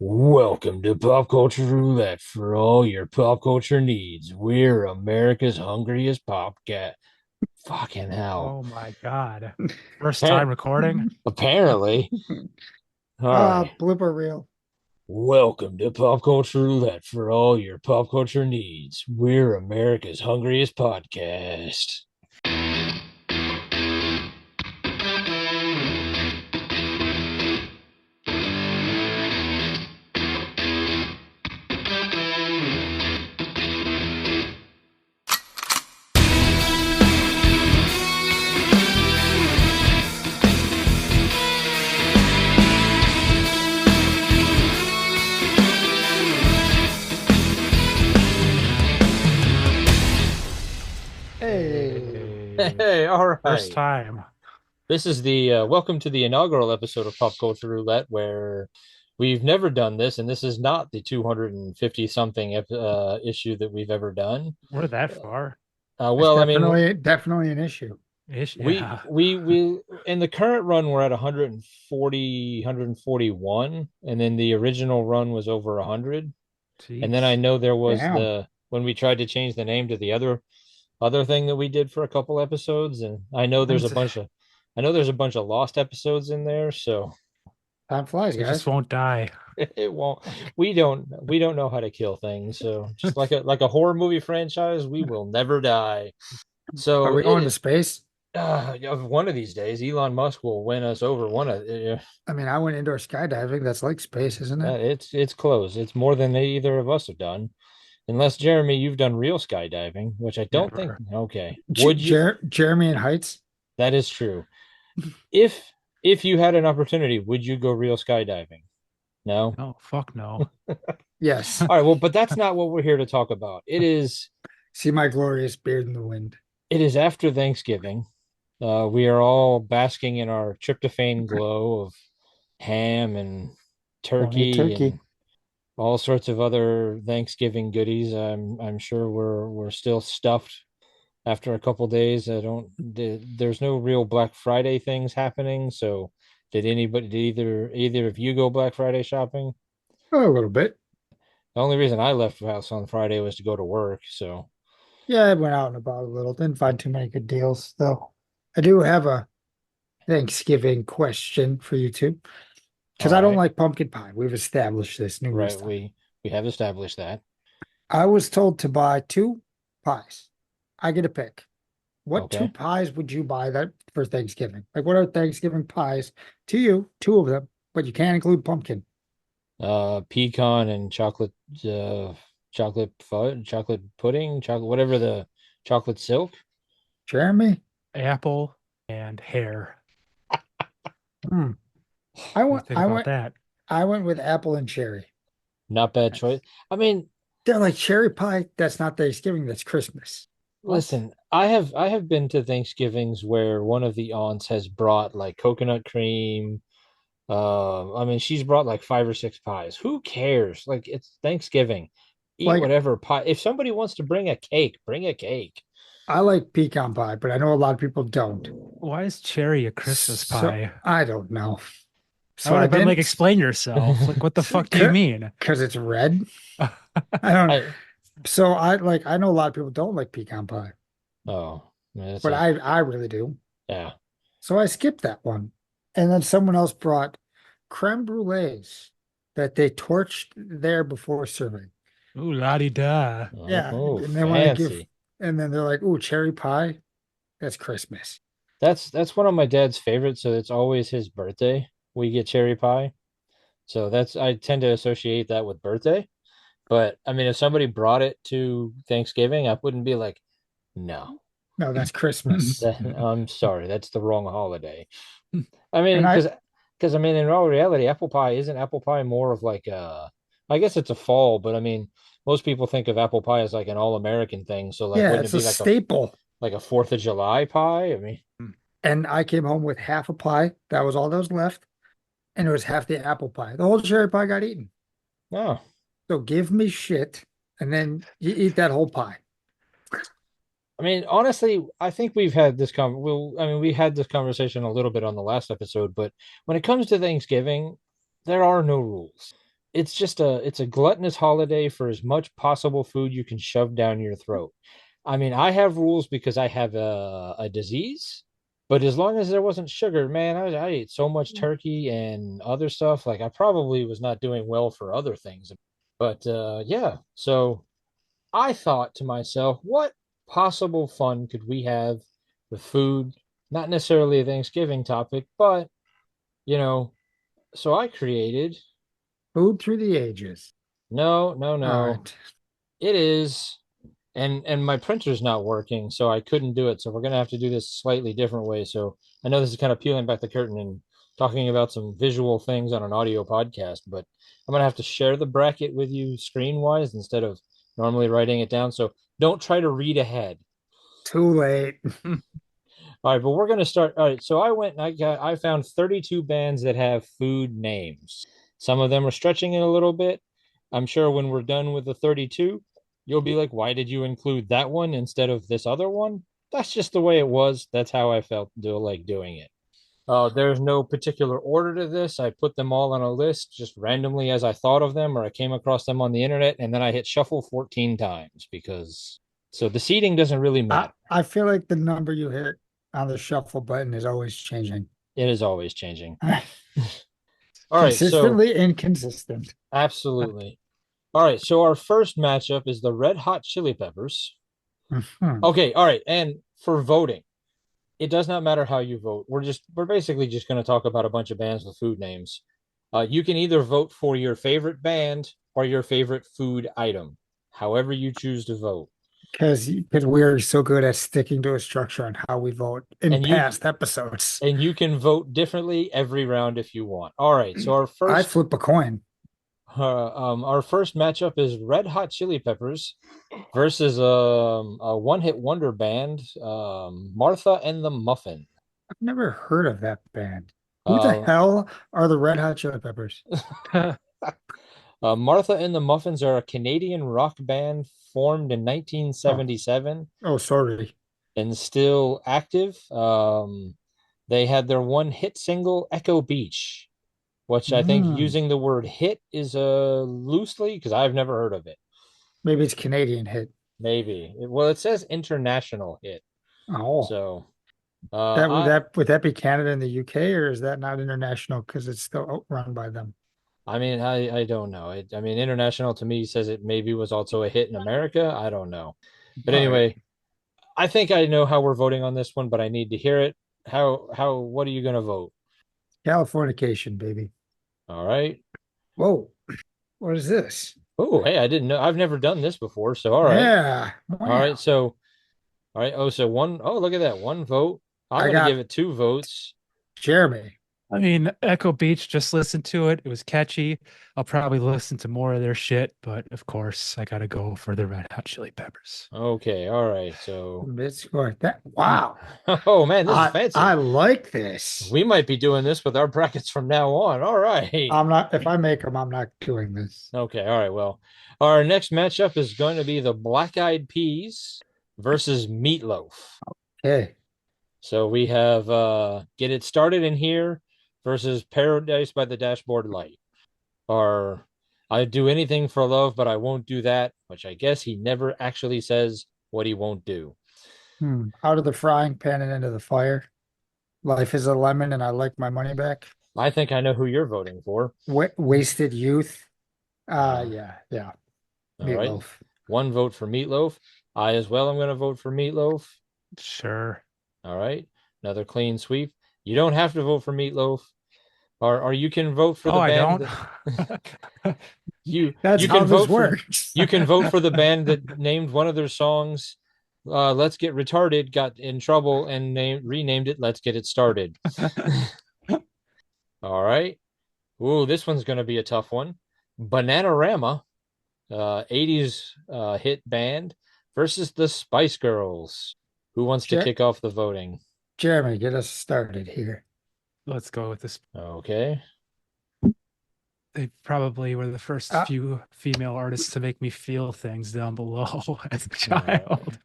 Welcome to Pop Culture Roulette for all your pop culture needs. We're America's hungriest popcat. Fucking hell. Oh my God. First time Appar- recording? Apparently. All right. Blooper reel. Welcome to Pop Culture Roulette for all your pop culture needs. We're America's hungriest podcast. Hey. Hey, all First right. time. This is the welcome to the inaugural episode of Pop Culture Roulette, where we've never done this, and this is not the 250 something issue that we've ever done. We're that far. It's Well, I mean, definitely an issue. Ish. we Yeah. we we in the current run we're at 140, 141, and then the original run was over 100. And then I Jeez. know there was Damn. the when we tried to change the name to the other thing that we did for a couple episodes, and Time's- I know there's a bunch of lost episodes in there, so Time flies, They just guys. won't die. it won't we don't know how to kill things. So just like a horror movie franchise, we will never die. Are So we going to space? one of these days Elon Musk will win us over. I mean, I went indoor skydiving. That's like space, isn't it? It's close. It's more than either of us have done. Unless Jeremy, you've done real skydiving, which I don't think. Never. Okay. Would you? Jeremy and Heights? That is true. If if you had an opportunity, would you go real skydiving? No. No, fuck no. Yes. All right. Well, but that's not what we're here to talk about. See my glorious beard in the wind. It is after Thanksgiving. We are all basking in our tryptophan glow of ham and Don't eat turkey turkey. and all sorts of other Thanksgiving goodies. I'm sure we're still stuffed after a couple days. There's no real Black Friday things happening. So did either of you go Black Friday shopping? Oh, a little bit. The only reason I left the house on Friday was to go to work. So Yeah, I went out and about a little. Didn't find too many good deals, though. I do have a Thanksgiving question for you two, because all I don't right, like pumpkin pie. We've established this numerous right. times. We have established that. I was told to buy two pies. I get a pick. What two Okay. pies would you buy that for Thanksgiving? Like, what are Thanksgiving pies to you? Two of them, but you can't include pumpkin. Pecan and chocolate fudge, chocolate pudding, chocolate whatever the chocolate silk. Jeremy? Apple and hair. Hmm. I What do you went, think I about went, that? I went with apple and cherry. Not bad choice. I mean, They're like cherry pie. That's not Thanksgiving. That's Christmas. What? listen, I have been to Thanksgivings where one of the aunts has brought like coconut cream. I mean, she's brought like five or six pies. Who cares? Like it's Thanksgiving. Eat Like, whatever pie. If somebody wants to bring a cake, bring a cake. I like pecan pie, but I know a lot of people don't. Why is cherry a Christmas So pie? I don't know. I So would I have been like, didn't, explain yourself. Like, what the fuck do you mean? because it's red. I don't. I So I know a lot of people don't like pecan pie, oh man, that's but a I really do. yeah. So I skipped that one. And then someone else brought creme brulees that they torched there before serving. Ooh, la-di-da. Yeah. Oh, And they want to give, fancy. and then they're like, "Ooh, cherry pie. That's Christmas." That's one of my dad's favorites, so it's always his birthday. We get cherry pie. So that's I tend to associate that with birthday. But I mean, if somebody brought it to Thanksgiving, I wouldn't be like, no, No, that's Christmas. I'm sorry, that's the wrong holiday. I mean, And I, because I mean, in all reality, apple pie more of like I guess it's a fall, but I mean, most people think of apple pie as like an all-American thing. So like, yeah, wouldn't it's it a be staple. like a Fourth of July pie? I mean, And I came home with half a pie. That was all that was left. And it was half the apple pie. The whole cherry pie got eaten. no. So give me shit, and then you eat that whole pie. I mean, honestly, I think we've had this I mean, we had this conversation a little bit on the last episode, but when it comes to Thanksgiving, there are no rules. it's a gluttonous holiday for as much possible food you can shove down your throat. I mean, I have rules because I have a disease, but as long as there wasn't sugar, man, I ate so much turkey and other stuff. Like I probably was not doing well for other things. But yeah, so I thought to myself, what possible fun could we have with food? Not necessarily a Thanksgiving topic, but you know, so I created Food through the ages. All no. right. It is, and my printer's not working, so I couldn't do it. So we're gonna have to do this slightly different way. So I know this is kind of peeling back the curtain and talking about some visual things on an audio podcast, but I'm gonna have to share the bracket with you screen wise instead of normally writing it down. So don't try to read ahead. Too late. All right, but we're gonna start. All right, so I found 32 bands that have food names. Some of them are stretching it a little bit. I'm sure when we're done with the 32, you'll be like, why did you include that one instead of this other one? That's just the way it was. That's how I felt like doing it. There's no particular order to this. I put them all on a list just randomly as I thought of them or I came across them on the internet, and then I hit shuffle 14 times because so the seating doesn't really matter. I feel like the number you hit on the shuffle button is always changing. It is always changing. All right, so Consistently inconsistent. absolutely. All right, so our first matchup is the Red Hot Chili Peppers. Mhm. Okay, all right, and for voting, it does not matter how you vote. We're basically just going to talk about a bunch of bands with food names. You can either vote for your favorite band or your favorite food item, however you choose to vote. Because we're so good at sticking to a structure on how we vote in And you past episodes. and you can vote differently every round if you want. All right, so I flip a coin. our first matchup is Red Hot Chili Peppers versus a one-hit wonder band, Martha and the Muffin. I've never heard of that band. Who the Uh, hell are the Red Hot Chili Peppers? Martha and the Muffins are a Canadian rock band formed in Oh, 1977 oh, sorry. and still active. They had their one hit single, Echo Beach, which I think Mm, using the word hit is loosely because I've never heard of it. maybe it's Canadian hit. Maybe. Well, it says international hit. Oh, So that I would that be Canada and the UK, or is that not international because it's still run by them? I mean, I don't know. I mean, international to me says it maybe was also a hit in America. I don't know. But All right, anyway, I think I know how we're voting on this one, but I need to hear it. What are you going to vote? Californication, baby. All right. Whoa, what is this? Oh, hey, I didn't know. I've never done this before. So, all right. Yeah, All right. wow. So, all right. Oh, so one, oh, look at that. One vote. I'm I going to give got it two votes. Jeremy. I mean, Echo Beach, just listened to it. It was catchy. I'll probably listen to more of their shit, but of course, I gotta go for the Red Hot Chili Peppers. Okay. All right. So, Mid score. That wow. oh man, this is I fancy. like this. We might be doing this with our brackets from now on. All right. I'm not if I make them, I'm not doing this. Okay. All right. Well, our next matchup is going to be the Black Eyed Peas versus Meat Loaf. Okay. So we have Get It Started in Here versus Paradise by the Dashboard Light. Or I do anything for love, but I won't do that, which I guess he never actually says what he won't do. Out of the frying pan and into the fire. Life is a lemon and I like my money back. I think I know who you're voting for. Wasted youth. Uh, Yeah. all right. Meatloaf. One vote for Meatloaf. I as well am going to vote for Meatloaf. Sure. All right. Another clean sweep. You don't have to vote for Meatloaf. Or you can vote for Oh, the I band don't. that you That's you how can this vote for works. you can vote for the band that named one of their songs Let's Get Retarded, got in trouble and renamed it Let's Get It Started. All right. Ooh, this one's going to be a tough one. Bananarama, 80s hit band versus the Spice Girls. Who wants to Jer kick off the voting? Jeremy, get us started here. Let's go with this. Okay. They probably were the first Uh, few female artists to make me feel things down below as a All right. child.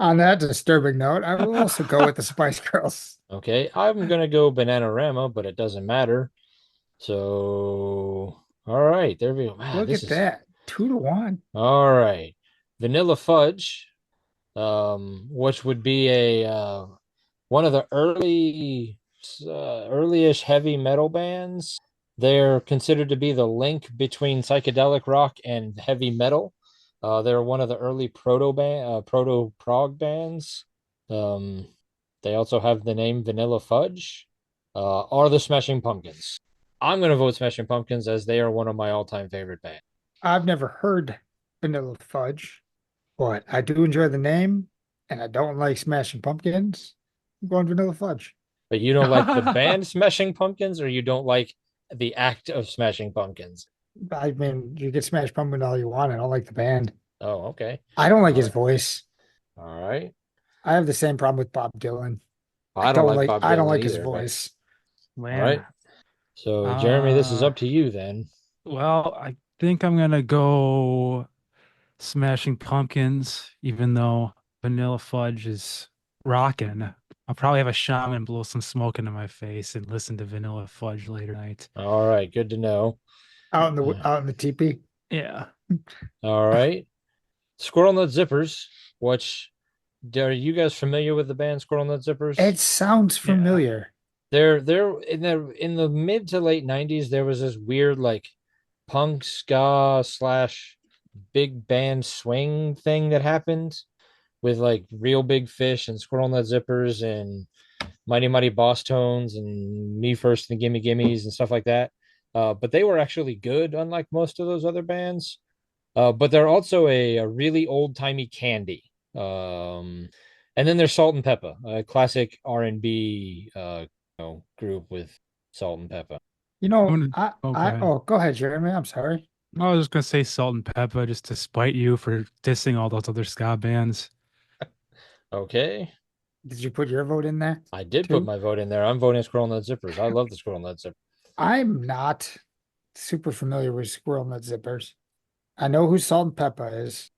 on that disturbing note, I will also go with the Spice Girls. Okay. I'm going to go Bananarama, but it doesn't matter. So All right, there we go. Man, Look this at is that. 2-1. all right. Vanilla Fudge, which would be a one of the early-ish heavy metal bands. They're considered to be the link between psychedelic rock and heavy metal. They're one of the early proto prog bands. Um, they also have the name Vanilla Fudge. Are the Smashing Pumpkins? I'm gonna vote Smashing Pumpkins as they are one of my all-time favorite bands. I've never heard Vanilla Fudge, but I do enjoy the name, and I don't like Smashing Pumpkins. I'm going Vanilla Fudge. But you don't like the band Smashing Pumpkins, or you don't like the act of Smashing Pumpkins? I mean, you can smash Pumpkin all you want. I don't like the band. Oh, okay. I don't like All his right. voice. All right. I have the same problem with Bob Dylan. I don't like Bob I don't Dylan like his either, but voice. all right. Man. So, Jeremy, this is Uh, up to you then. well, I think I'm gonna go Smashing Pumpkins, even though Vanilla Fudge is rocking. I'll probably have a shaman blow some smoke into my face and listen to Vanilla Fudge later tonight. All right. Good to know. Out in the teepee. Yeah. All right. Squirrel Nut Zippers, which are you guys familiar with the band Squirrel Nut Zippers? It sounds Yeah. familiar. They're in the mid to late 90s, there was this weird like punk ska slash big band swing thing that happened with like Real Big Fish and Squirrel Nut Zippers and Mighty Mighty Boss Tones and Me First and the Gimme Gimmes and stuff like that. But they were actually good, unlike most of those other bands. But they're also a really old timey candy. And then there's Salt-N-Pepa, a classic R&B group with Salt-N-Pepa. I'm gonna oh go ahead. Oh, go ahead, Jeremy. I'm sorry. I was just gonna say Salt-N-Pepa just to spite you for dissing all those other ska bands. Okay. Did you put your vote in there I did put too? my vote in there. I'm voting Squirrel Nut Zippers. I love the Squirrel Nut Zipper. I'm not super familiar with Squirrel Nut Zippers. I know who Salt-N-Pepa is,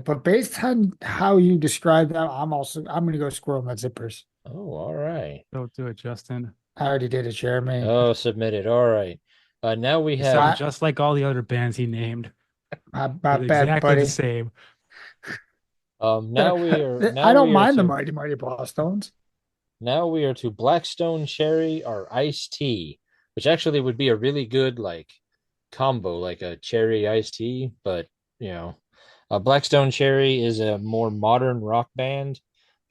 but based on how you describe them, I'm gonna go Squirrel Nut Zippers. Oh, all right. Don't do it, Justin. I already did it, Jeremy. Oh, submitted. All right. Now we You have sound I just like all the other bands he named. my They're bad, exactly the buddy. same. I don't mind the Mighty Mighty Bosstones. now we are to Blackstone Cherry or iced tea, which actually would be a really good like combo, like a cherry iced tea. But you know, Blackstone Cherry is a more modern rock band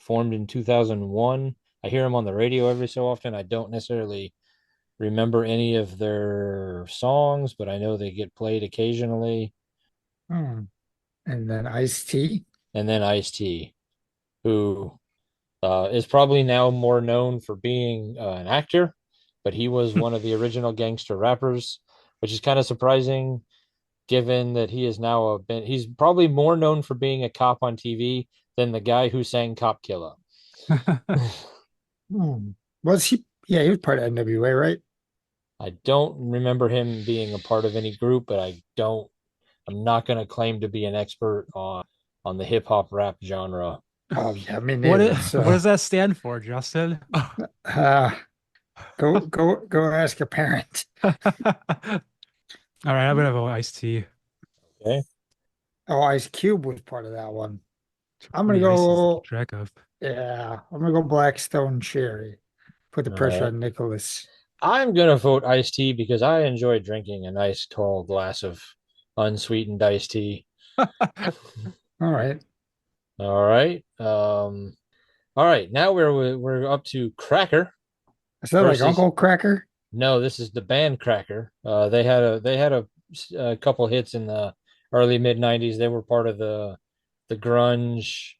formed in 2001. I hear them on the radio every so often. I don't necessarily remember any of their songs, but I know they get played occasionally. Hmm. And then iced tea. And then Ice T, who is probably now more known for being an actor, but he was one of the original gangster rappers, which is kind of surprising given that he is now he's probably more known for being a cop on TV than the guy who sang Cop Killer. Hmm. Was he? Yeah, he was part of NWA, right? I don't remember him being a part of any group, but I'm not going to claim to be an expert on the hip hop rap genre. Oh yeah, me neither. What So does that stand for, Justin? uh go ask your parent. All right, I'm gonna vote iced tea. Okay. Oh, Ice Cube was part of that one. I'm gonna Pretty icy to keep go, track of. yeah, I'm gonna go Blackstone Cherry. Put the All pressure right. on Nicholas. I'm gonna vote iced tea because I enjoy drinking a nice tall glass of unsweetened iced tea. All right. All right. All right. Now we're up to Cracker Is that like versus Uncle Cracker? no, this is the band Cracker. They had a couple hits in the early mid '90s. They were part of the grunge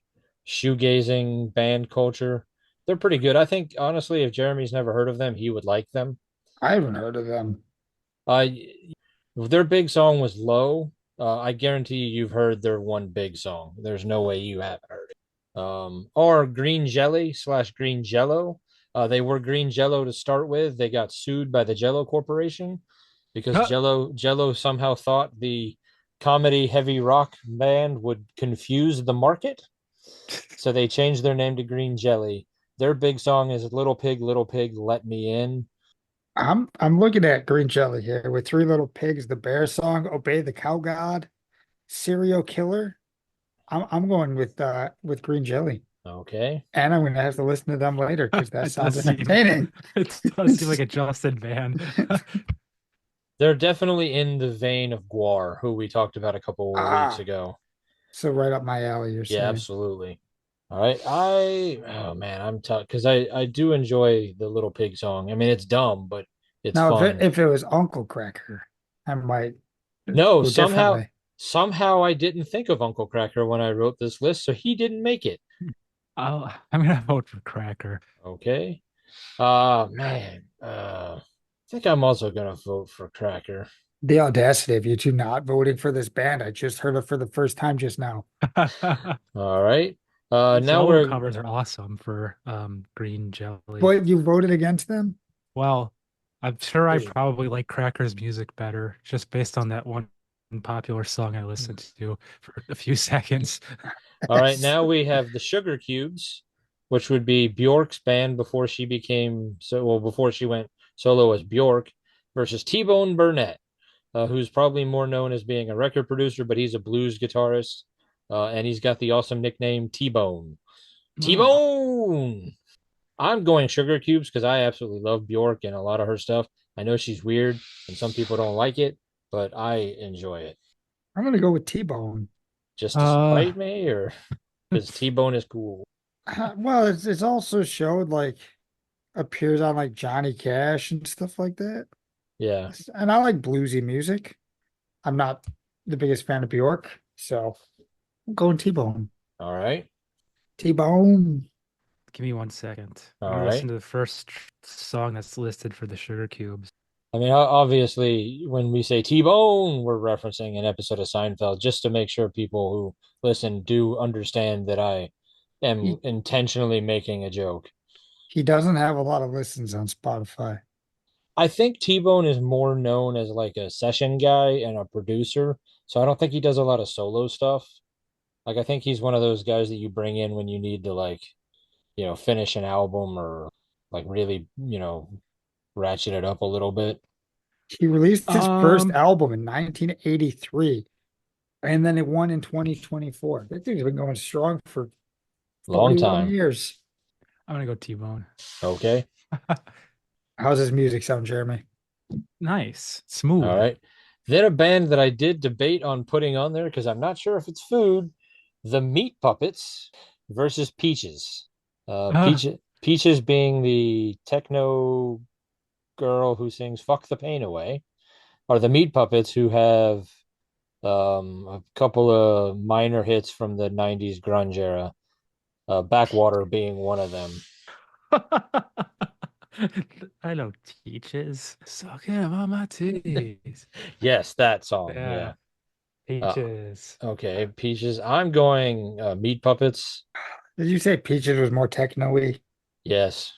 shoegazing band culture. They're pretty good. I think honestly, if Jeremy's never heard of them, he would like them. I haven't heard of them. Uh, their big song was Low. I guarantee you've heard their one big song. There's no way you haven't heard it. Or Green Jelly slash Green Jello. They were Green Jello to start with. They got sued by the Jello Corporation because Jello somehow thought the comedy heavy rock band would confuse the market. So they changed their name to Green Jelly. Their big song is Little Pig, Let Me In. I'm looking at Green Jelly here with Three Little Pigs, the Bear Song, Obey the Cow God, Serial Killer. I'm going with Green Jelly. Okay. And I'm gonna have to listen to them later because that It does sounds seem entertaining. it does seem like a Justin band. They're definitely in the vein of Guar, who we talked about a couple of weeks Ah, ago. so right up my alley, you're Yeah, saying. absolutely. All right. Oh man, I'm tough because I do enjoy the Little Pig song. I mean, it's dumb, but it's Now, fun. if it was Uncle Cracker, I might No, go somehow differently. somehow I didn't think of Uncle Cracker when I wrote this list, so he didn't make it. I'm gonna vote for Cracker. Okay. Man. I think I'm also gonna vote for Cracker. The audacity of you two not voting for this band. I just heard it for the first time just now. All right. These Now album we're covers are awesome for Green Jelly. But you voted against them? Well, I'm sure I pretty. probably like Cracker's music better just based on that one popular song I listened to for a few seconds. All right, now we have the Sugar Cubes, which would be Bjork's band before she became so well before she went solo as Bjork versus T-Bone Burnett, who's probably more known as being a record producer, but he's a blues guitarist, and he's got the awesome nickname T-Bone. Oh, T-Bone. I'm going Sugar Cubes because I absolutely love Bjork and a lot of her stuff. I know she's weird and some people don't like it, but I enjoy it. I'm gonna go with T-Bone. Just to uh, spite me, or because T-Bone is cool. Well, it's also showed like appears on like Johnny Cash and stuff like that. Yeah. And I like bluesy music. I'm not the biggest fan of Bjork, so I'm going T-Bone. All right. T-Bone. give me 1 second. I'm All gonna listen right. to the first song that's listed for the Sugar Cubes. I mean, obviously, when we say T-Bone, we're referencing an episode of Seinfeld just to make sure people who listen do understand that I am He intentionally making a joke. he doesn't have a lot of listens on Spotify. I think T-Bone is more known as like a session guy and a producer, so I don't think he does a lot of solo stuff. Like, I think he's one of those guys that you bring in when you need to like, finish an album or like really, ratchet it up a little bit. He released his first Um, album in 1983, and then it won in 2024. That dude's been going strong for Long 41 time. years. I'm gonna go T-Bone. Okay. How's his music sound, Jeremy? Nice, All smooth. right. Then a band that I did debate on putting on there because I'm not sure if it's food, the Meat Puppets versus Peaches. Uh, Peaches being the techno girl who sings "Fuck the Pain Away," are the Meat Puppets who have a couple of minor hits from the '90s grunge era. Backwater being one of them. I know Teaches. Sucking on my titties. Yes, that song. Yeah, Yeah. Uh, Peaches. okay, Peaches. I'm going Meat Puppets. Did you say Peaches was more techno-y? Yes.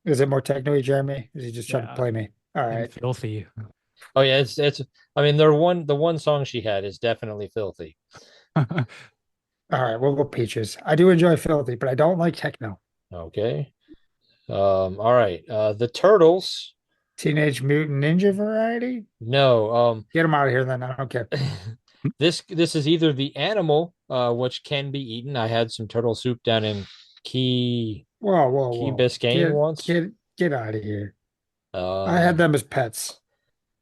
Is it more techno-y, Jeremy? Is he just trying to Yeah, play me? All and right. filthy. Oh yeah, it's I mean the one song she had is definitely filthy. All right, we'll go Peaches. I do enjoy Filthy, but I don't like techno. Okay. All right. The Turtles. Teenage Mutant Ninja variety? No, Get them out of here then. I don't care. this is either the animal, which can be eaten. I had some turtle soup down in Key Whoa, whoa, Key whoa. Biscayne once. Get out of here. I had Um, them as pets.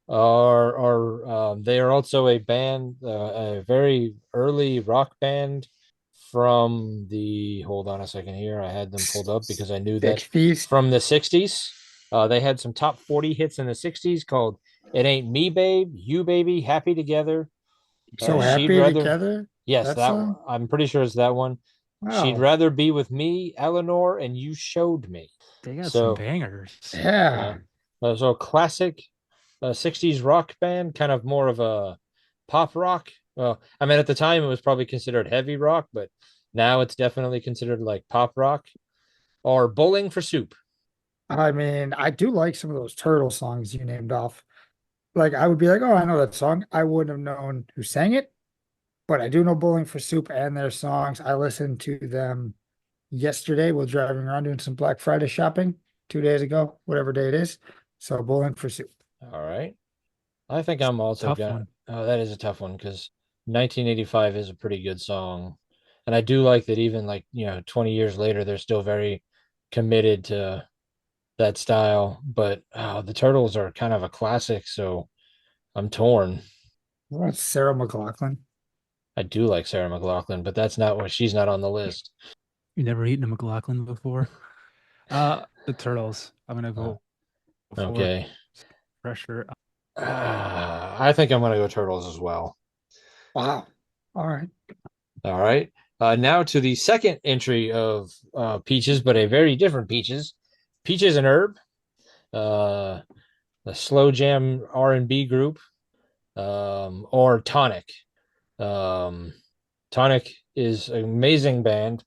they are also a band, a very early rock band from the, hold on a second here. I had them pulled up because I knew that 60s. from the 60s. They had some top 40 hits in the 60s called It Ain't Me, Babe, You Baby, Happy Together. So She'd happy rather, together? yes, That that one. song? I'm pretty sure it's that one. She'd Wow. rather be with me, Eleanor, and you showed me. They got some So, bangers. yeah. Yeah. So classic 60s rock band, kind of more of a pop rock. Well, I mean, at the time it was probably considered heavy rock, but now it's definitely considered like pop rock or Bowling for Soup. I mean, I do like some of those turtle songs you named off. Like, I would be like, oh, I know that song. I wouldn't have known who sang it, but I do know Bowling for Soup and their songs. I listened to them yesterday while driving around doing some Black Friday shopping 2 days ago, whatever day it is. So Bowling for Soup. All right. I think I'm also Tough gonna. one. Oh, that is a tough one because 1985 is a pretty good song, and I do like that. Even like 20 years later, they're still very committed to that style. But the Turtles are kind of a classic, so I'm torn. Well, that's Sarah McLachlan. I do like Sarah McLachlan, but that's not what she's not on the list. You never eaten a McLaughlin before? The Turtles. I'm gonna Uh, go for okay. pressure. I think I'm gonna go Turtles as well. Wow. All right. All right. Now to the second entry of Peaches, but a very different Peaches. Peaches and Herb, uh, a slow jam R&B group, or Tonic. Um, Tonic is an amazing band,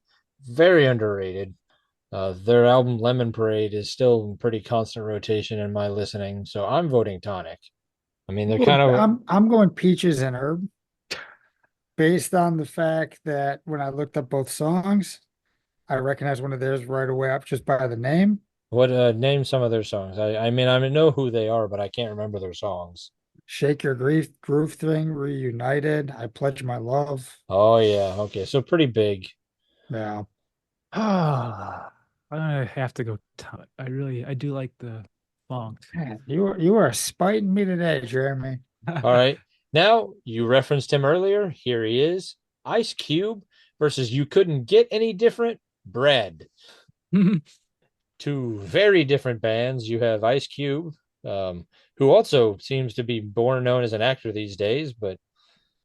very underrated. Their album Lemon Parade is still in pretty constant rotation in my listening, so I'm voting Tonic. I mean, they're kind of I'm going Peaches and Herb based on the fact that when I looked up both songs, I recognized one of theirs right away up just by the name. what name some of their songs. I mean I know who they are, but I can't remember their songs. Shake Your Grief Groove Thing, Reunited, I Pledge My Love. Oh yeah, okay, so pretty big. Yeah. I'm gonna have to go. I do like the funk. Man, you are spiting me today, Jeremy. All right. Now, you referenced him earlier. Here he is. Ice Cube versus You Couldn't Get Any Different Bread. Two very different bands. You have Ice Cube, who also seems to be born known as an actor these days, but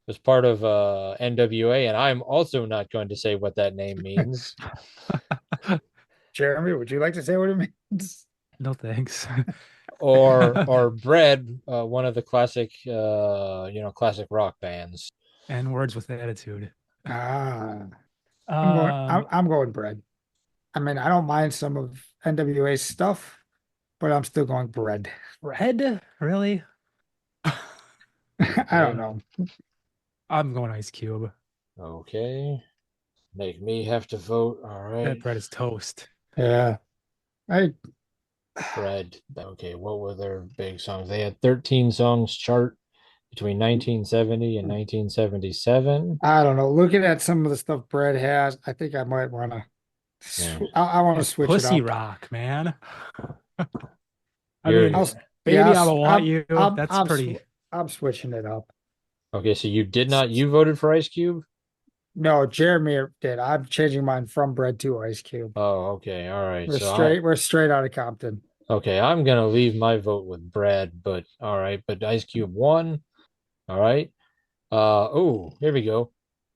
was part of NWA, and I'm also not going to say what that name means. Jeremy, would you like to say what it means? No thanks. Or Bread, one of the classic classic rock bands. And words with attitude. Ah, I'm going. I'm, Um, I'm going bread. I mean, I don't mind some of NWA stuff, but I'm still going bread. Red? Really? I don't Okay. know. I'm going Ice Cube. Okay. Make me have to vote. All That right. bread is toast. Yeah, I Bread. Okay, what were their big songs? They had 13 songs chart between 1970 and 1977. I don't know. Looking at some of the stuff bread has, I think I might want to. Yeah. I want to That's switch it pussy up. rock, man. I You're mean, I'll. baby, Yes, I want you. That's pretty. I'm switching it up. okay, so you voted for Ice Cube? No, Jeremy did. I'm changing mine from bread to ice cube. Oh, okay. All right. We're straight out of Compton. Okay, I'm gonna leave my vote with Brad, but all right, but Ice Cube won. All right. Oh, here we go.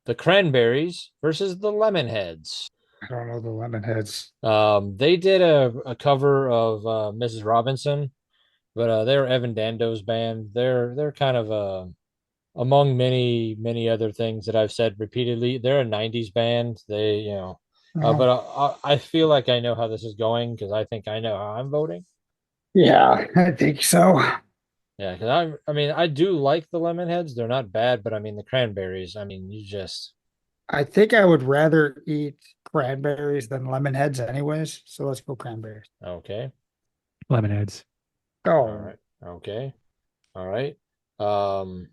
The Cranberries versus the Lemonheads. I don't know the Lemonheads. They did a cover of Mrs. Robinson, but they're Evan Dando's band. They're kind of among many other things that I've said repeatedly. They're a '90s band. Oh, But I feel like I know how this is going because I think I know how I'm voting. yeah, I think so. Yeah, because I mean, I do like the Lemonheads. They're not bad, but I mean, the Cranberries. I mean, you just I think I would rather eat cranberries than Lemonheads anyways. So let's go cranberries. okay. Lemonheads. All Oh, right. Okay. All right. Um,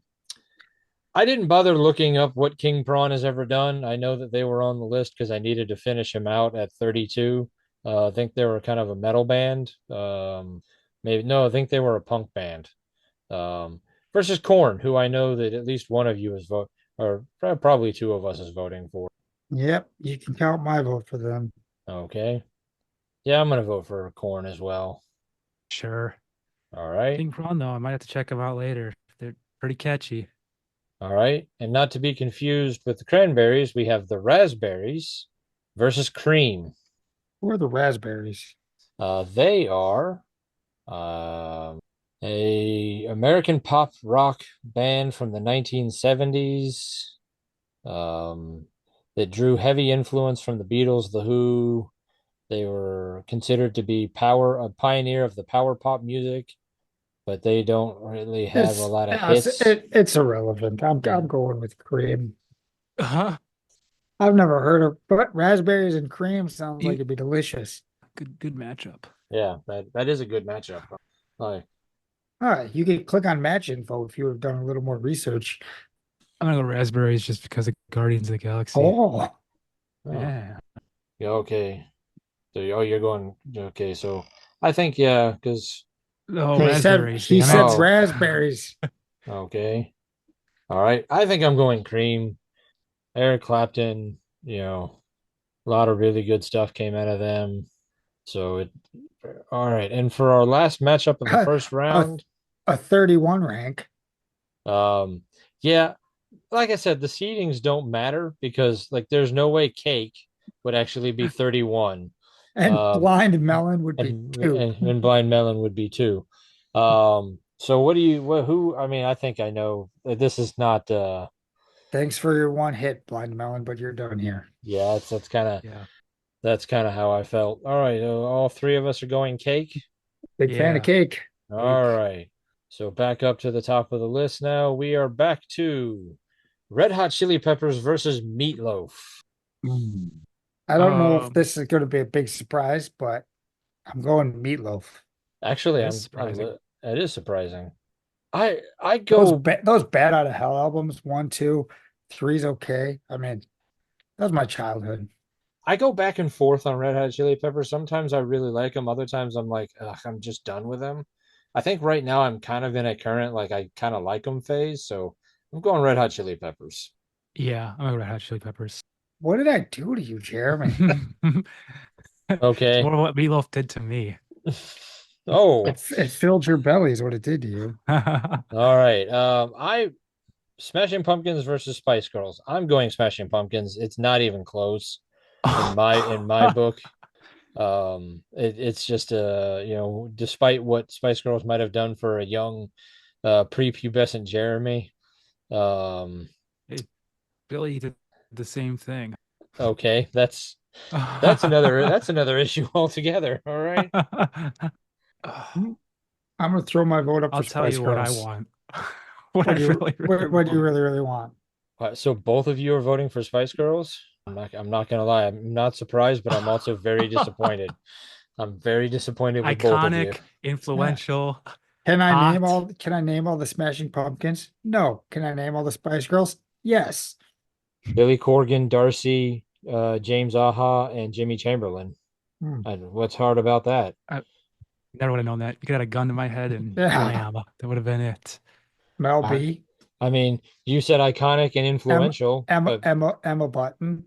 I didn't bother looking up what King Prawn has ever done. I know that they were on the list because I needed to finish him out at 32. I think they were kind of a metal band. Maybe no, I think they were a punk band. Versus Corn, who I know that at least one of you is vote, or probably two of us is voting for. yep. You can count my vote for them. Okay. Yeah, I'm gonna vote for Corn as well. Sure. All right. King Prawn, though, I might have to check them out later. They're pretty catchy. All right. And not to be confused with the cranberries, we have the raspberries versus cream. Or the raspberries. They are um a American pop rock band from the 1970s um, that drew heavy influence from the Beatles, The Who. They were considered to be a pioneer of the power pop music, but they don't really have a lot of hits. It's irrelevant. Yeah. I'm going with cream. Uh-huh. I've never heard of, but raspberries and cream sounds like You it'd be delicious. good matchup. Yeah, that is a good matchup. Like, All right, you could click on match info if you would have done a little more research. I'm gonna go raspberries just because of Guardians of the Galaxy. Oh, oh, Yeah. yeah, okay. So, oh, you're going, okay. So I think, yeah, because Oh, he cream. said raspberries, he damn said it. Oh, raspberries. okay. All right. I think I'm going cream. Eric Clapton, a lot of really good stuff came out of them. So all right. And for our last matchup of the first A round, a 31 rank. um, yeah, like I said, the seedings don't matter because like there's no way cake would actually be 31. And Um, blind melon would be two. and blind melon would be two. So what do you who I mean, I think I know that this is not Thanks for your one hit, blind melon, but you're done here. yeah, Yeah. that's kind of how I felt. All right, all three of us are going cake. Big fan of Yeah. cake. All Cake. right. So back up to the top of the list now. We are back to Red Hot Chili Peppers versus Meat Loaf. Mm. I don't know if Um, this is going to be a big surprise, but I'm going meatloaf. Actually, that's surprising. it is surprising. I go Those Bad Out of Hell albums, one, two, three's okay. I mean, that was my childhood. I go back and forth on Red Hot Chili Peppers. Sometimes I really like them. Other times I'm like, ugh, I'm just done with them. I think right now I'm kind of in a current like I kind of like them phase. So I'm going Red Hot Chili Peppers. Yeah, I'm gonna go Red Hot Chili Peppers. What did I do to you, Jeremy? It's Okay. more what Meatloaf did to me. Oh, It filled your belly is what it did to you. all right. I Smashing Pumpkins versus Spice Girls. I'm going Smashing Pumpkins. It's not even close in my book. It's just despite what Spice Girls might have done for a young prepubescent Jeremy. Um, Hey, Billy did the same thing. okay, that's another issue altogether. All right. I'm gonna throw my vote up I'll for tell Spice you what I Girls. want. What I really, really What do you want. really want? So both of you are voting for Spice Girls. I'm not gonna lie. I'm not surprised, but I'm also very disappointed. I'm very disappointed with both of you. Iconic, influential, hot. Can I name all the Smashing Pumpkins? No. Can I name all the Spice Girls? Yes. Billy Corgan, Darcy, James Aha, and Jimmy Chamberlain. Hmm. And what's hard about that? I never would have known that. You could have had a gun to my head and Yeah. blam, that would have been it. Mel I, B. I mean, you said iconic and influential, but Emma Button.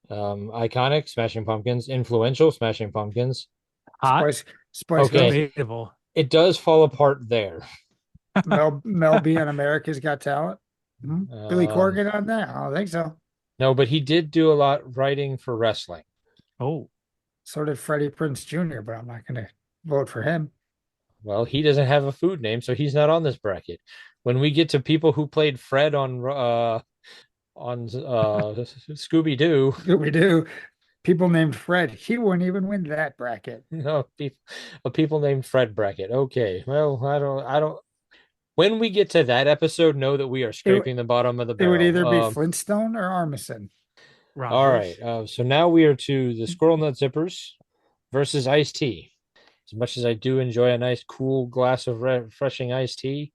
iconic, Smashing Pumpkins, influential, Smashing Pumpkins. Hot, Spice Girls. Okay, debatable. it does fall apart there. Mel B on America's Got Talent. Hmm. Billy Um, Corgan on that? I don't think so. no, but he did do a lot writing for wrestling. Oh, So did Freddie Prinze Jr., but I'm not gonna vote for him. Well, he doesn't have a food name, so he's not on this bracket. When we get to people who played Fred on Scooby Doo, We do. People named Fred. He wouldn't even win that bracket. people named Fred bracket. Okay, well, I don't. When we get to that episode, know that we are It scraping the bottom of the it would barrel. either be Flintstone or Armisen. All right. Rogers. So now we are to the Squirrel Nut Zippers versus iced tea. As much as I do enjoy a nice cool glass of refreshing iced tea,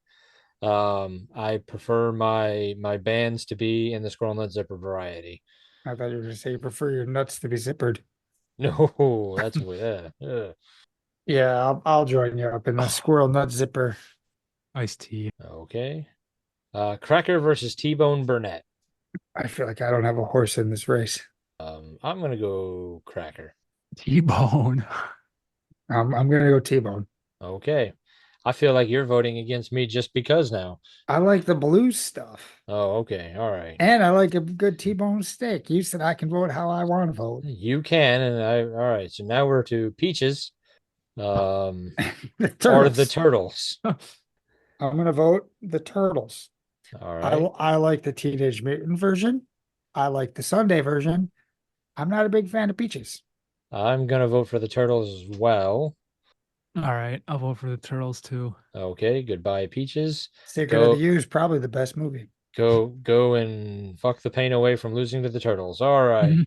I prefer my bands to be in the Squirrel Nut Zipper variety. I thought you were going to say you prefer your nuts to be zippered. No, that's Yeah, I'll join you up in the Oh, squirrel nut zipper. iced tea. okay. Cracker versus T-Bone Burnett. I feel like I don't have a horse in this race. I'm gonna go Cracker. T-bone. I'm gonna go T-bone. Okay. I feel like you're voting against me just because now. I like the blues stuff, Oh, okay. All right. and I like a good T-bone steak. You said I can vote how I want to vote. You can, and all right. So now we're to Peaches, um, The or the turtles. Turtles. I'm gonna vote the turtles. All I right. I like the Teenage Mutant version. I like the Sunday version. I'm not a big fan of peaches. I'm gonna vote for the Turtles as well. All right, I'll vote for the Turtles too. Okay, goodbye, Peaches. Secret of the Go, U is probably the best movie. go, and fuck the pain away from losing to the Turtles. All right.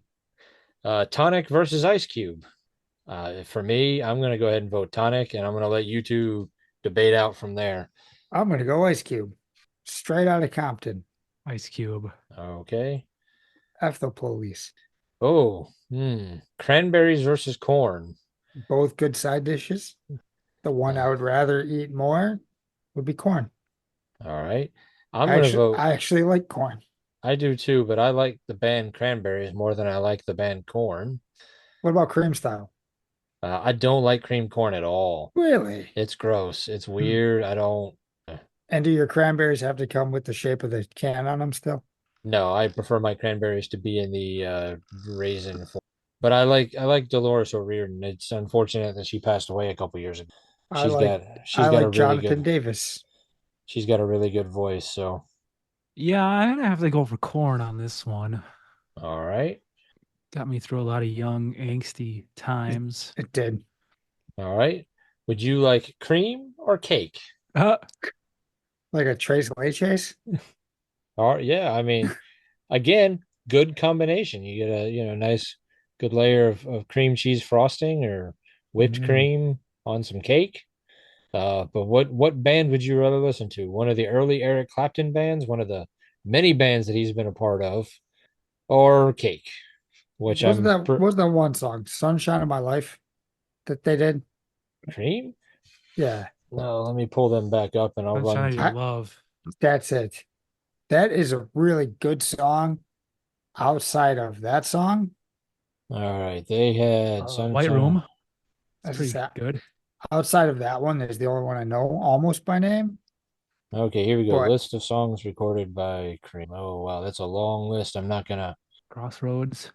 Tonic versus Ice Cube. For me, I'm gonna go ahead and vote Tonic, and I'm gonna let you two debate out from there. I'm gonna go Ice Cube. Straight out of Compton. Ice Cube. Okay. F the police. Oh, cranberries versus corn. Both good side dishes. The one I Uh, would rather eat more would be corn. all right. I'm gonna vote. I actually like corn. I do too, but I like the band cranberries more than I like the band corn. What about cream style? I don't like cream corn at all. Really? It's gross. It's Hmm. weird. I don't. And do your cranberries have to come with the shape of the can on them still? No, I prefer my cranberries to be in the raisin form. But I like Dolores O'Riordan. It's unfortunate that she passed away a couple years ago. I She's like got she's I got a like really Jonathan good Davis. she's got a really good voice. So Yeah, I'm gonna have to go for corn on this one. all right, Got me through a lot of young, angsty It, times. it did. all right. Would you like cream or cake? Uh, Like a Trace Leches? All right, yeah. I mean, again, good combination. You get a nice good layer of cream cheese frosting or whipped Mm. cream on some cake. But what band would you rather listen to? One of the early Eric Clapton bands, one of the many bands that he's been a part of, or Cake, which Was that one song, Sunshine of My Life, that they did? Cream? Yeah, No, let me pull them back up and I'll run Sunshine of Your through. I, Love. that's it. That is a really good song. Outside of that song, All right, they had White Sunshine. Room. It's as I pretty said, good. outside of that one is the only one I know almost by name. Okay, here we go. But List of songs recorded by Cream. Oh wow, that's a long list. I'm not gonna. Crossroads.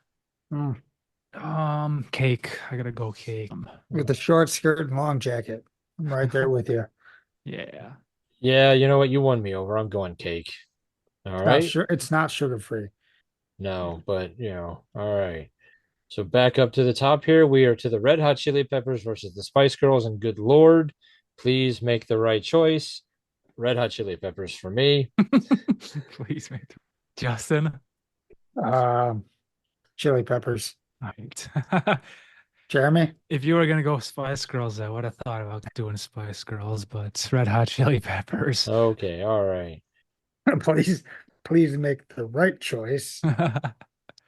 mm, Cake. I gotta go cake. with the short skirt and long jacket, I'm right there with you. Yeah. Yeah, you know what? You won me over. I'm going Cake. All right. It's not sugar free. No, but all right. So back up to the top here, we are to the Red Hot Chili Peppers versus the Spice Girls, and good Lord, please make the right choice. Red Hot Chili Peppers for me. Please make the Justin. Um, Chili peppers. All right. Jeremy, If you were gonna go Spice Girls, I would have thought about doing Spice Girls, but it's Red Hot Chili Peppers. Okay, all right. please, please make the right choice. All It's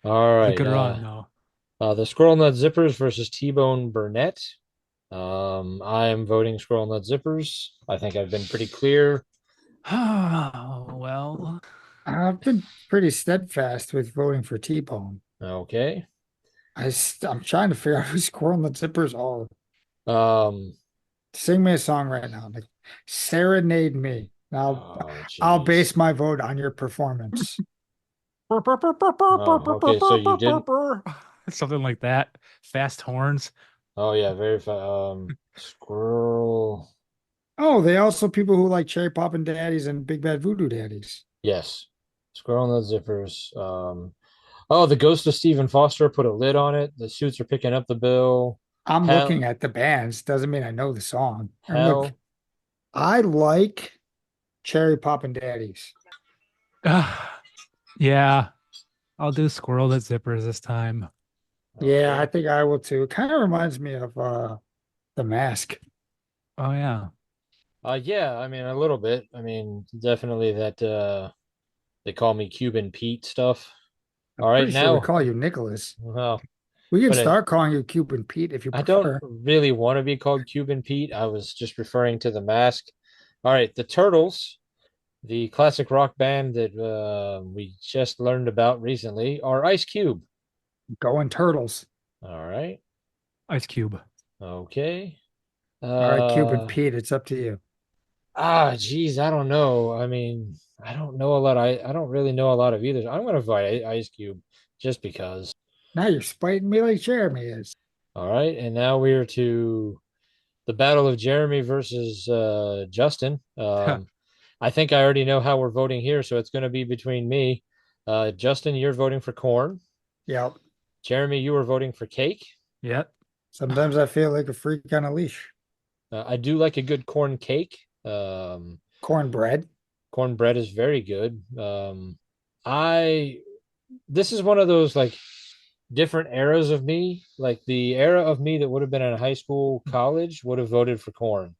a right. good run, though. The Squirrel Nut Zippers versus T-Bone Burnett. I am voting Squirrel Nut Zippers. I think I've been pretty clear. Oh, well, I've been pretty steadfast with voting for T-Bone. Okay. I'm trying to figure out who Squirrel and the Zippers are. Um, Sing me a song right now. Like, serenade me. Now, oh, I'll jeez. base my vote on your performance. Oh, okay. So you didn't. something like that. Fast horns. Oh, yeah. Very fast. Squirrel. Oh, they also people who like Cherry Poppin' Daddies and Big Bad Voodoo Daddies. Yes. Squirrel Nut Zippers. Oh, the Ghost of Stephen Foster put a lid on it. The Suits are picking up the bill. I'm looking Hell, at the bands, doesn't mean I know the song. And look, hell. I like Cherry Poppin' Daddies. Yeah, I'll do Squirrel That Zippers this time. Yeah, I Okay. think I will too. It kind of reminds me of The Mask. Oh, yeah. Yeah, I mean a little bit. I mean, definitely that they call me Cuban Pete stuff. I'm All right, pretty sure we now, call you Nicholas. well, We can but start calling you Cuban Pete if you I don't prefer. really want to be called Cuban Pete. I was just referring to the mask. All right, the Turtles, the classic rock band that we just learned about recently, are Ice Cube. Going Turtles. All right, Ice Cube. okay. All right, Cuban Uh, Pete, it's up to you. geez, I don't know. I mean, I don't know a lot. I don't really know a lot of either. I'm gonna vote Ice Cube just because. Now you're spiting me like Jeremy is. All right, and now we are to the battle of Jeremy versus Justin. I think I already know how we're voting here, so it's going to be between me. Justin, you're voting for corn. Yep. Jeremy, you are voting for cake. Yep. Sometimes I feel like a freak on a leash. I do like a good corn cake. Um, Cornbread. Cornbread is very good. I This is one of those like different eras of me. Like the era of me that would have been in high school, college would have voted for corn.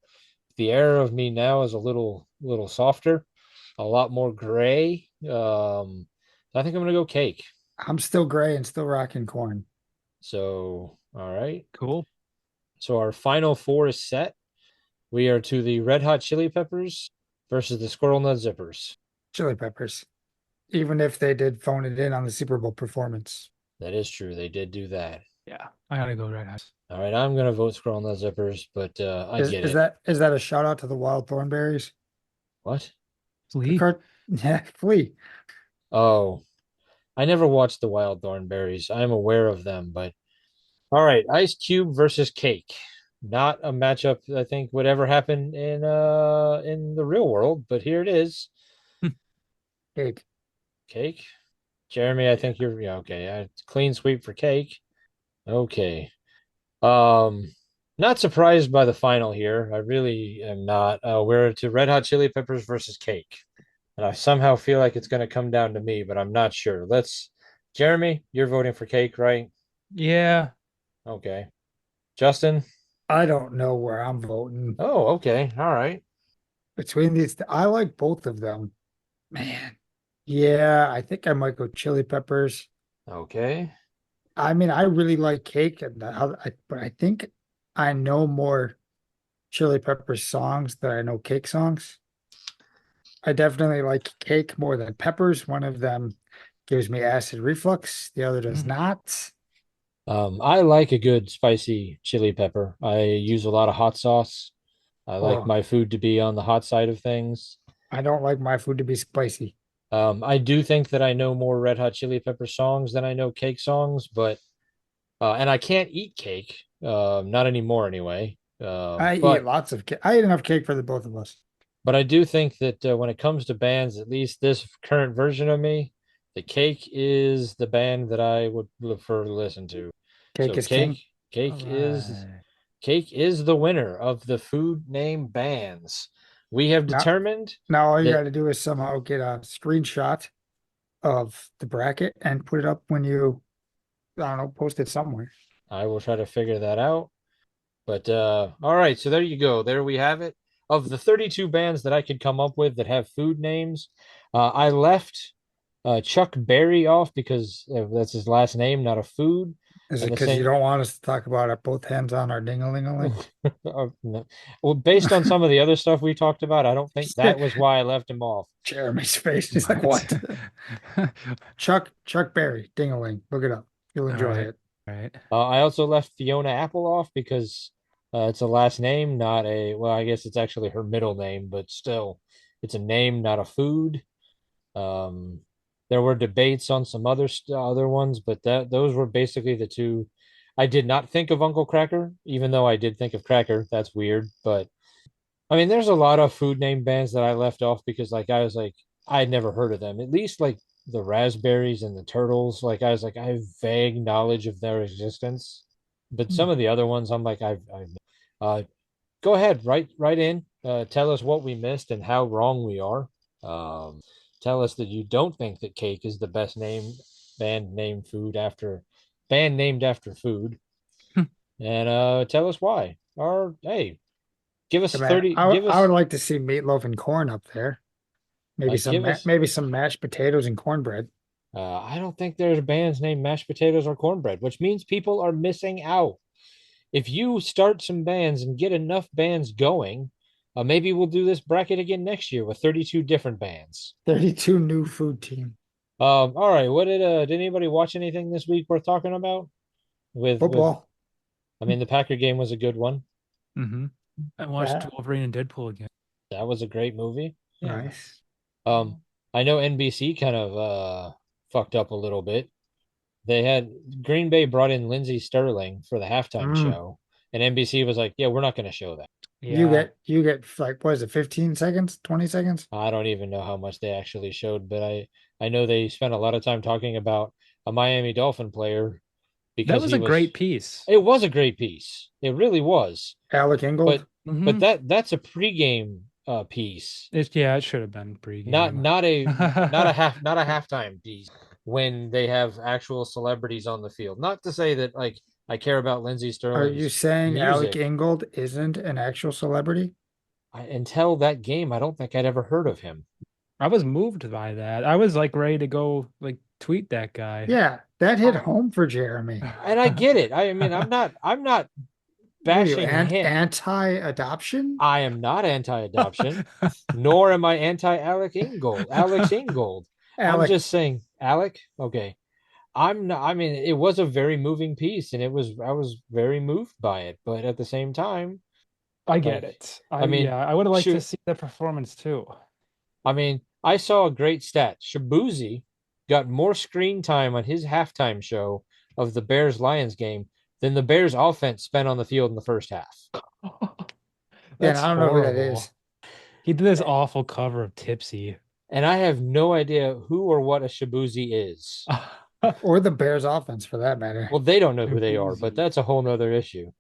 The air of me now is a little softer, a lot more gray. I think I'm gonna go cake. I'm still gray and still rocking corn. So, all right. Cool. So our final four is set. We are to the Red Hot Chili Peppers versus the Squirrel Nut Zippers. Chili peppers. Even if they did phone it in on the Super Bowl performance. That is true. They did do that. Yeah, I gotta go Red Hot. All right, I'm gonna vote Squirrel Nut Zippers, but I Is get is it. that is that a shout out to the wild thornberries? What? The Flea. cart yeah, flea. Oh, I never watched the Wild Thornberries. I'm aware of them, but all right, Ice Cube versus Cake. Not a matchup I think would ever happen in the real world, but here it is. Cake. Cake. Jeremy, I Yeah. think you're yeah, okay. Clean sweep for Cake. Okay. Um, Not surprised by the final here. I really am not. We're to Red Hot Chili Peppers versus Cake. And I somehow feel like it's going to come down to me, but I'm not sure. Jeremy, you're voting for Cake, right? Yeah. Okay. Justin? I don't know where I'm voting Oh, okay. All right. between these. I like both of them. Man. Yeah, I think I might go chili peppers. Okay. I mean, I really like cake, but I think I know more chili peppers songs than I know cake songs. I definitely like cake more than peppers. One of them gives me acid reflux, the other does Mm. not. I like a good spicy chili pepper. I use a lot of hot sauce. I like Oh, my food to be on the hot side of things. I don't like my food to be spicy. I do think that I know more Red Hot Chili Pepper songs than I know cake songs, but and I can't eat cake, not anymore anyway. I eat But lots of cake. I eat enough cake for the both of us. I do think that when it comes to bands, at least this current version of me, the Cake is the band that I would prefer to listen to. Cake So is king. All Cake is right. Cake is the winner of the food name bands. We have Now, determined now all you got that to do is somehow get a screenshot of the bracket and put it up when you, I don't know, post it somewhere. I will try to figure that out. But all right, so there you go. There we have it. Of the 32 bands that I could come up with that have food names, I left Chuck Berry off because that's his last name, not a food. Is it And the because you same, don't want us to talk about it both hands on our ding-a-ling-a-ling? no. Well, based on some of the other stuff we talked about, I don't think that was why I left him off. Jeremy's face. He's like, What? what? Chuck Berry, ding-a-ling. Look it up. You'll All enjoy right. it. All right. I also left Fiona Apple off because it's a last name, not a, well, I guess it's actually her middle name, but still, it's a name, not a food. Um, there were debates on some other ones, but those were basically the two. I did not think of Uncle Cracker, even though I did think of Cracker. That's weird, but I mean, there's a lot of food name bands that I left off because, like, I was like, I'd never heard of them. At least like the Raspberries and the Turtles. Like, I was like, I have vague knowledge of their existence, but some of the other ones, I'm like, I've go ahead, write in. Tell us what we missed and how wrong we are. Um, Tell us that you don't think that cake is the best band name food after band named after food, and tell us why. Or hey, give us Yeah, man, 30. I would like to see meatloaf and corn up there. Give us. Maybe some mashed potatoes and cornbread. I don't think there's bands named mashed potatoes or cornbread, which means people are missing out. If you start some bands and get enough bands going, maybe we'll do this bracket again next year with 32 different bands. 32 new food team. All right. Did anybody watch anything this week worth talking about? With Football. I mean the Packer game was a good one. Mm-hmm. I watched Yeah, Wolverine and Deadpool again. That was a great movie. Yeah. nice. Um, I know NBC kind of fucked up a little bit. They had Green Bay brought in Lindsey Sterling for the halftime Mm. show, and NBC was like, "Yeah, we're not going to show that." Yeah. You get like what is it, 15 seconds, 20 seconds? I don't even know how much they actually showed, but I know they spent a lot of time talking about a Miami Dolphin player That because was a he great was. piece. It was a great piece. It really was. Alec But Ingold. Mm-hmm. that's a pregame piece, Yeah, it should have been not pregame. not a not a halftime piece when they have actual celebrities on the field. Not to say that like I care about Lindsey Are you Sterling's saying Alec music. Ingold isn't an actual celebrity? until that game, I don't think I'd ever heard of him. I was moved by that. I was like ready to go like tweet that guy. Yeah, that hit I, home for Jeremy. and I get it. I mean, I'm not What are you, bashing him. anti-adoption? I am not anti-adoption, nor am I anti-Alec Ingold. Alex Ingold. I'm Alec, just saying, Alec. Okay, I'm not. I mean, it was a very moving piece, and I was very moved by it. But at the same time, I get like, it. I mean, I would have liked to shoot. see the performance too. I mean, I saw a great stat. Shabuzi got more screen time on his halftime show of the Bears Lions game than the Bears offense spent on the field in the first half. yeah, and That's I don't know who that horrible. is. He did this awful cover of Tipsy. And I have no idea who or what a Shabuzi is. Or the Bears offense for that matter. Well, they don't know who they are, but Boozy. that's a whole nother issue.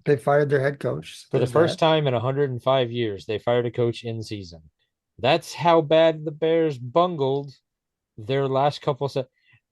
They fired their head coach. For the There's first that. time in 105 years, they fired a coach in season. That's how bad the Bears bungled their last couple of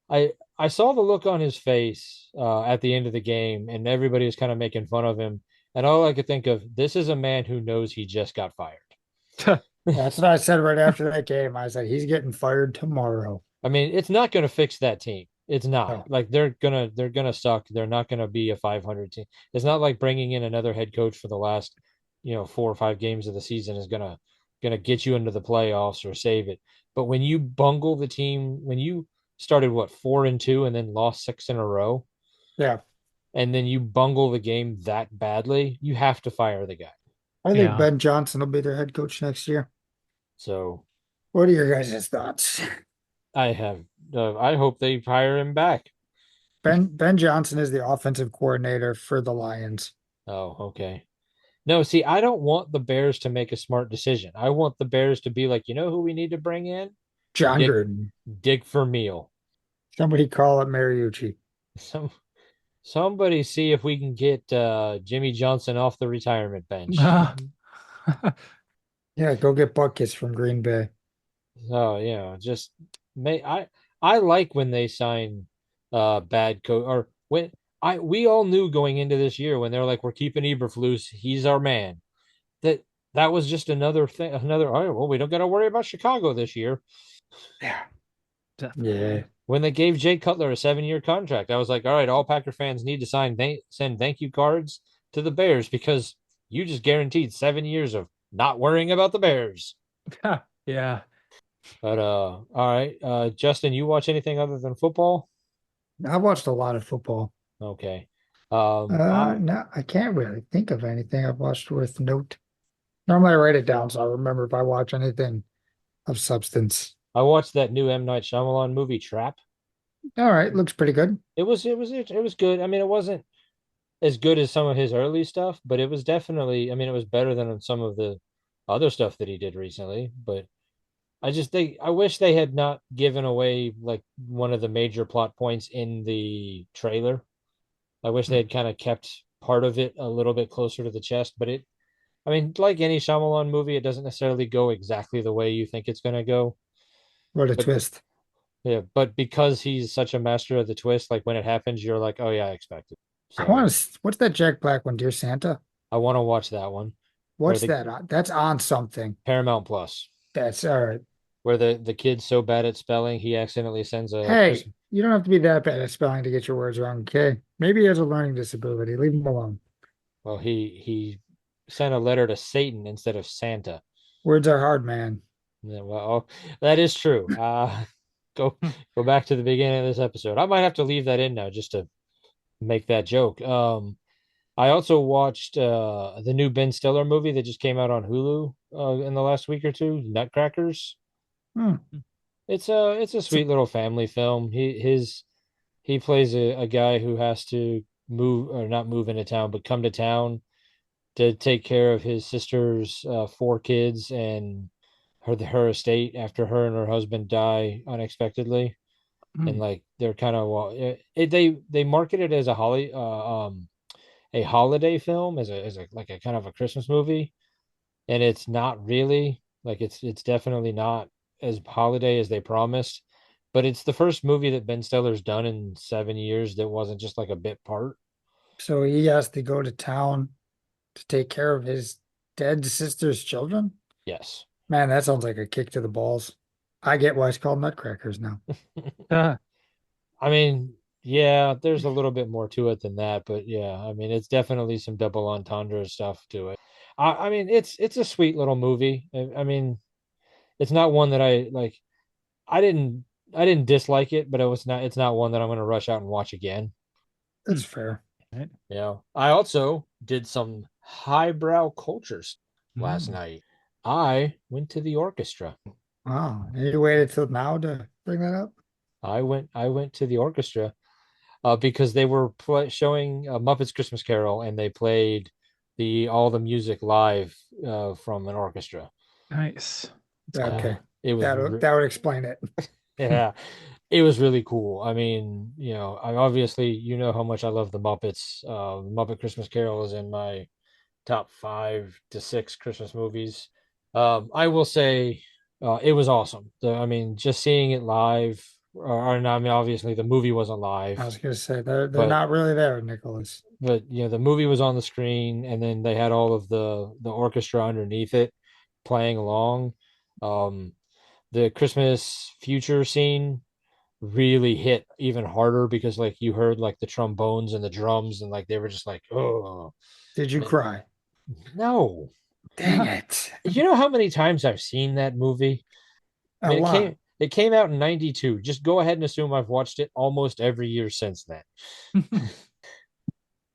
I saw the look on his face at the end of the game, and everybody was kind of making fun of him. And all I could think of, this is a man who knows he just got fired. That's what I said right after that game. I said he's getting fired tomorrow. I mean, it's not going to fix that team. It's not. No. Like they're gonna suck. They're not gonna be a 500 team. It's not like bringing in another head coach for the last, 4 or 5 games of the season is gonna get you into the playoffs or save it. But when you bungle the team, when you started what 4-2 and then lost six in a row, Yeah. and then you bungle the game that badly, you have to fire the guy. I think Yeah. Ben Johnson will be their head coach next year. So What are your guys' thoughts? I have, I hope they hire him back. Ben Johnson is the offensive coordinator for the Lions. Oh, okay. No, see, I don't want the Bears to make a smart decision. I want the Bears to be like, you know who we need to bring in? John Dick Gruden. Dick Vermeil. Somebody call it Mariucci. Some somebody see if we can get Jimmy Johnson off the retirement bench. Ah. Yeah, go get buckets from Green Bay. Oh, just may I like when they sign bad coach or when I we all knew going into this year when they're like we're keeping Eberflus, he's our man. That that was just another thing, another oh well, we don't got to worry about Chicago this year. Yeah, Yeah. definitely. When they gave Jay Cutler a 7-year contract, I was like, all right, all Packer fans need to send thank you cards to the Bears because you just guaranteed 7 years of not worrying about the Bears. Yeah. But all right. Justin, you watch anything other than football? I watched a lot of football. Okay. I No, I can't really think of anything I've watched worth note. Normally I write it down so I remember if I watch anything of substance. I watched that new M. Night Shyamalan movie Trap. All right, looks pretty good. It was good. I mean, it wasn't as good as some of his early stuff, but it was definitely, I mean, it was better than some of the other stuff that he did recently, but I wish they had not given away like one of the major plot points in the trailer. I wish they had kind of kept part of it a little bit closer to the chest, but I mean, like any Shyamalan movie, it doesn't necessarily go exactly the way you think it's going to go. What a But twist. yeah, but because he's such a master of the twist, like when it happens, you're like, oh yeah, I expect it. I want So to, what's that Jack Black one, Dear Santa? I want to watch that one where What's the that on? That's on something. Paramount Plus, That's all right. where the kid's so bad at spelling, he accidentally sends a Hey, Christmas. you don't have to be that bad at spelling to get your words wrong, okay? Maybe he has a learning disability. Leave him alone. Well, he sent a letter to Satan instead of Santa. Words are hard, man. Yeah, well, that is true. Go go back to the beginning of this episode. I might have to leave that in now just to make that joke. I also watched the new Ben Stiller movie that just came out on Hulu in the last week or two, Nutcrackers. Hmm. It's a So, sweet little family film. He plays a guy who has to move or not move into town, but come to town to take care of his sister's 4 kids and her estate after her and her husband die unexpectedly. And Mm. like they're kind of they market it as a holiday film as a like a kind of a Christmas movie, and it's not really like it's definitely not as holiday as they promised. But it's the first movie that Ben Stiller's done in 7 years that wasn't just like a bit part. so he has to go to town to take care of his dead sister's children? Yes. Man, that sounds like a kick to the balls. I get why it's called Nutcrackers now. I mean, yeah, there's a little bit more to it than that, but yeah, I mean, it's definitely some double entendre stuff to it. I mean, it's a sweet little movie. I mean, it's not one that I like. I didn't I didn't dislike it, but it's not one that I'm going to rush out and watch again. That's fair. Right. I also did some highbrow cultures last Mm. night. I went to the orchestra. Wow. And you waited till now to bring that up? I went to the orchestra because they were showing Muppets Christmas Carol, and they played the all the music live from an orchestra. Nice. That's Yeah, cool. okay. It was That would explain it. yeah, it was really cool. I mean, I obviously how much I love the Muppets. Muppet Christmas Carol is in my top 5 to 6 Christmas movies. I will say it was awesome. I mean, just seeing it live, or I mean, obviously the movie wasn't I live, was gonna say they're but not really there, Nicholas. the movie was on the screen, and then they had all of the orchestra underneath it playing along. Um, the Christmas future scene really hit even harder because like you heard like the trombones and the drums, and like they were just like, oh Did you cry? no. Dang it. You know how many times I've seen that movie? I A mean, lot. it came out in 92. Just go ahead and assume I've watched it almost every year since then.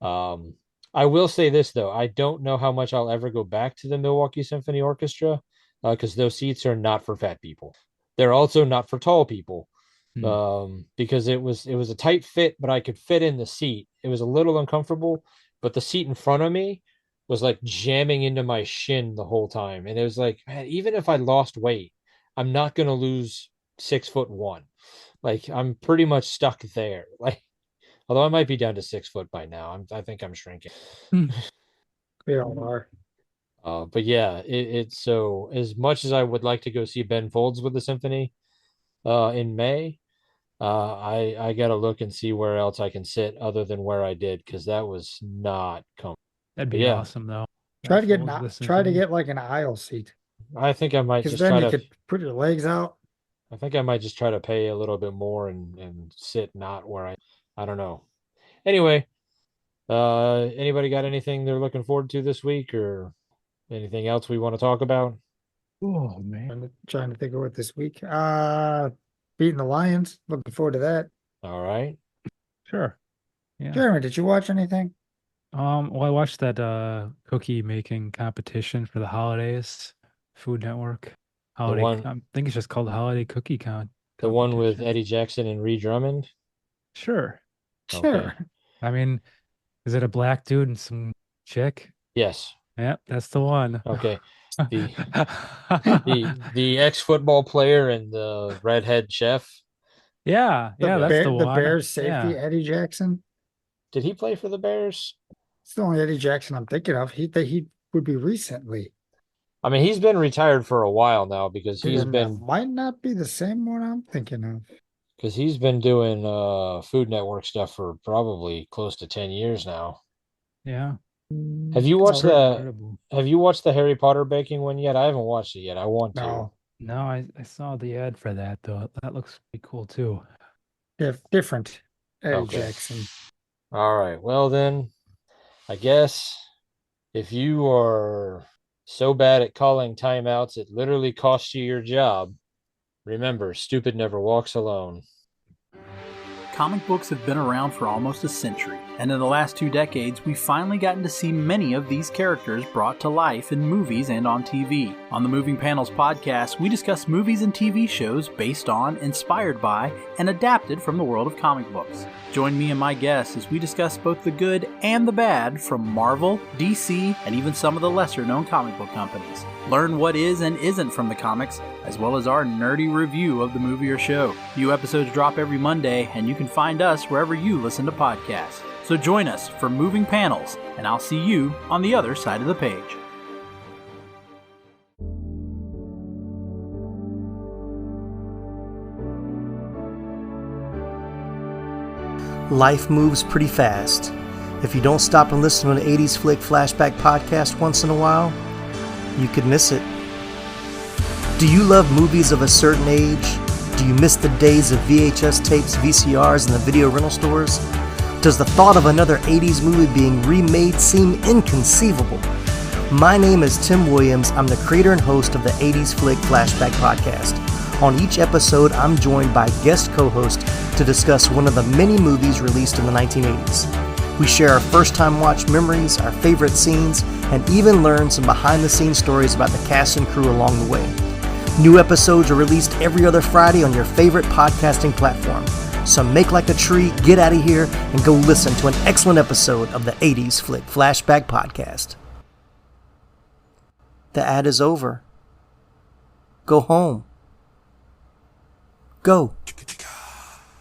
Um, I will say this though, I don't know how much I'll ever go back to the Milwaukee Symphony Orchestra because those seats are not for fat people. They're also not for tall people Hmm. because it was a tight fit, but I could fit in the seat. It was a little uncomfortable, but the seat in front of me was like jamming into my shin the whole time, and it was like, man, even if I lost weight, I'm not gonna lose 6'1". Like I'm pretty much stuck there. Like although I might be down to 6 foot by now. I think I'm shrinking. We all are. But yeah, it's so as much as I would like to go see Ben Folds with the symphony in May, I gotta look and see where else I can sit other than where I did because that was not comfortable. That'd But be yeah, awesome though. Try Ben to get Folds, not the try to symphony. get like an aisle seat. I think I might Because just then try you to. could put your legs out. I think I might just try to pay a little bit more and sit not where I don't know. Anyway, anybody got anything they're looking forward to this week or anything else we want to talk about? Oh man. Trying to think of what this week. Beating the Lions. Looking forward to that. All right. Sure. Yeah. Jeremy, did you watch anything? Well, I watched that cookie making competition for the holidays, Food Network. The Holiday, one I think it's just called the Holiday Cookie the one with Competition. Eddie Jackson and Ree Drummond. Sure. Okay. Sure. I mean, is it a black dude and some chick? Yes. Yep, that's the one. Okay. The the ex-football player and the redhead chef. Yeah, The yeah, that's the the one. Bears safety, Yeah. Eddie Jackson. Did he play for the Bears? It's the only Eddie Jackson I'm thinking of. He would be recently. I mean, he's been retired for a while now And that might not be the same one I'm thinking of. because he's been doing Food Network stuff for probably close to 10 years now. Yeah. Have you It's watched pretty No, the incredible. Have you watched the Harry Potter baking one yet? I haven't watched it yet. I want to. no, No, I saw the ad for that though. That looks pretty cool too. different Eddie Okay. Jackson. All right. Well then, I guess if you are so bad at calling timeouts, it literally costs you your job. Remember, stupid never walks alone. Comic books have been around for almost a century, and in the last 2 decades, we've finally gotten to see many of these characters brought to life in movies and on TV. On the Moving Panels podcast, we discuss movies and TV shows based on, inspired by, and adapted from the world of comic books. Join me and my guests as we discuss both the good and the bad from Marvel, DC, and even some of the lesser-known comic book companies. Learn what is and isn't from the comics, as well as our nerdy review of the movie or show. New episodes drop every Monday, and you can find us wherever you listen to podcasts. So join us for Moving Panels, and I'll see you on the other side of the page. Life moves pretty fast, If you don't stop and listen to an 80s Flick Flashback podcast once in a while, you could miss it. Do you love movies of a certain age? Do you miss the days of VHS tapes, VCRs, and the video rental stores? Does the thought of another 80s movie being remade seem inconceivable? My name is Tim Williams. I'm the creator and host of the 80s Flick Flashback podcast. On each episode, I'm joined by guest co-hosts to discuss one of the many movies released in the 1980s. We share our first-time watch memories, our favorite scenes, and even learn some behind-the-scenes stories about the cast and crew along the way. New episodes are released every other Friday on your favorite podcasting platform. So make like a tree, get out of here, and go listen to an excellent episode of the 80s Flick Flashback podcast. The ad is over. Go home. Go.